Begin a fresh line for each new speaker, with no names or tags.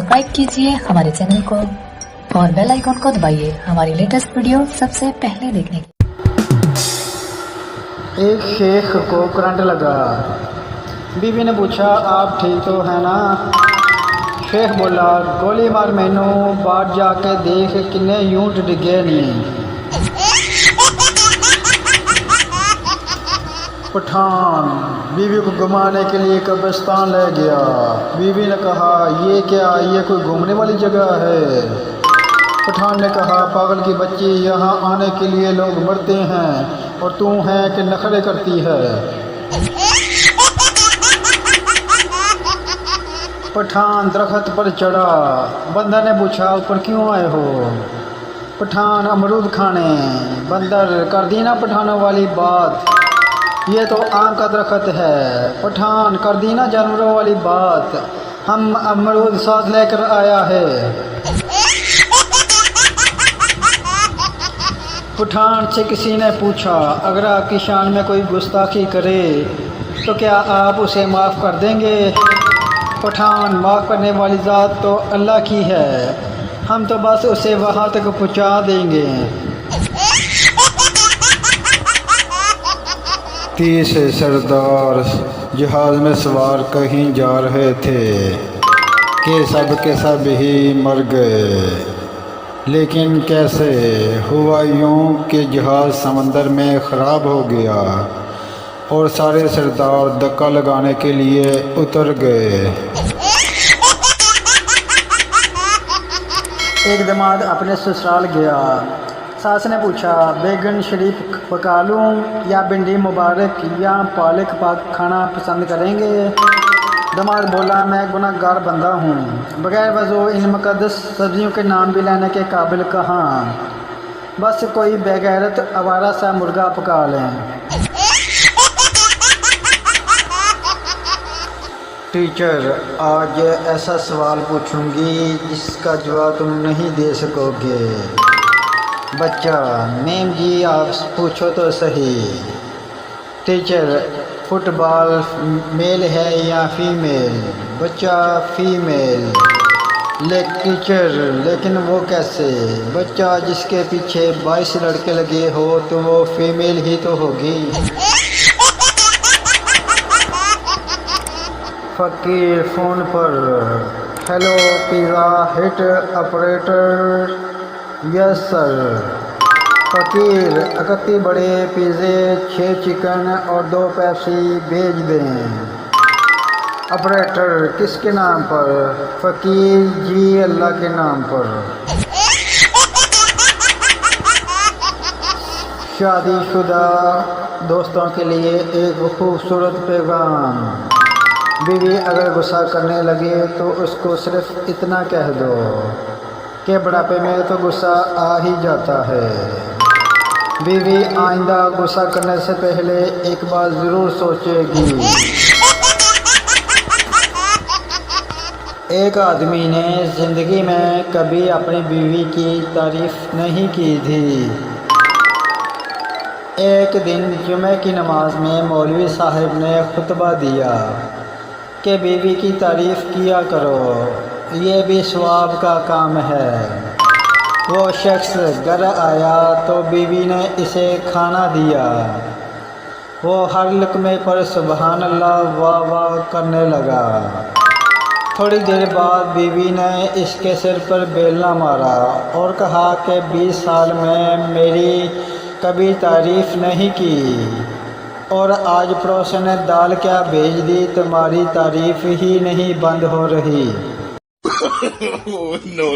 Subscribe कीजिए हमारे channel को और बेल आइकन को दबाइए हमारी लेटेस्ट वीडियो सबसे पहले देखने के लिए।
एक शेख को करंट लगा। बीवी ने पूछा, आप ठीक तो है ना? शेख बोला, गोली मार मैनू, बाहर जाके देख किन्ने यूंट डिगे नहीं। पठान बीवी को घुमाने के लिए कब्रिस्तान ले गया। बीवी ने कहा, ये क्या, ये कोई घूमने वाली जगह है? पठान ने कहा, पागल की बच्ची, यहाँ आने के लिए लोग मरते हैं और तू है कि नखरे करती है। पठान दरख्त पर चढ़ा। बंदर ने पूछा, ऊपर क्यों आए हो? पठान अमरूद खाने। बंदर, कर दी ना पठानों वाली बात, ये तो आम का दरख्त है। पठान, कर दी ना जानवरों वाली बात, हम अमरूद साथ लेकर आया है। पठान से किसी ने पूछा, अगर आपकी शान में कोई गुस्ताखी करे तो क्या आप उसे माफ़ कर देंगे? पठान, माफ़ करने वाली ज़ात तो अल्लाह की है, हम तो बस उसे वहाँ तक पहुँचा देंगे। 30 सरदार जहाज़ में सवार कहीं जा रहे थे कि सब के सब ही मर गए। लेकिन कैसे हुआ? यूं कि जहाज़ समंदर में ख़राब हो गया और सारे सरदार धक्का लगाने के लिए उतर गए। एक दमाद अपने ससुराल गया। सास ने पूछा, बैगन शरीफ पका लूँ या भिंडी मुबारक या पालक पाक खाना पसंद करेंगे? दमाद बोला, मैं गुनहगार बंदा हूँ, बगैर वजू इन मुक़द्दस सब्जियों के नाम भी लेने के काबिल कहाँ, बस कोई बेगैरत आवारा सा मुर्गा पका लें। टीचर, आज ऐसा सवाल पूछूंगी जिसका जवाब तुम नहीं दे सकोगे। बच्चा, मैम जी आप पूछो तो सही। टीचर, फुटबॉल मेल है या फीमेल? बच्चा, फीमेल। टीचर, लेकिन वो कैसे? बच्चा, जिसके पीछे 22 लड़के लगे हो तो वो फीमेल ही तो होगी। फकीर फ़ोन पर, hello pizza hit operator, yes sir. फ़कीर, 31 बड़े पिज़्ज़े, 6 चिकन और 2 पेप्सी भेज दें। ऑपरेटर, किसके नाम पर? फ़कीर, जी अल्लाह के नाम पर। शादीशुदा दोस्तों के लिए एक खूबसूरत पैगाम। बीवी अगर गुस्सा करने लगे तो उसको सिर्फ इतना कह दो कि बुढ़ापे में तो गुस्सा आ ही जाता है। बीवी आइंदा गुस्सा करने से पहले एक बार ज़रूर सोचेगी। एक आदमी ने ज़िंदगी में कभी अपनी बीवी की तारीफ़ नहीं की थी। एक दिन जुमे की नमाज में मौलवी साहब ने खुतबा दिया कि बीवी की तारीफ़ किया करो, ये भी सवाब का काम है। वो शख्स घर आया तो बीवी ने इसे खाना दिया। वो हर लुक़मे पर सुबहान अल्लाह वाह वाह करने लगा। थोड़ी देर बाद बीवी ने इसके सिर पर बेलना मारा और कहा कि 20 साल में मेरी कभी तारीफ़ नहीं की और आज पड़ोसन ने दाल क्या भेज दी, तुम्हारी तारीफ़ ही नहीं बंद हो रही।
no.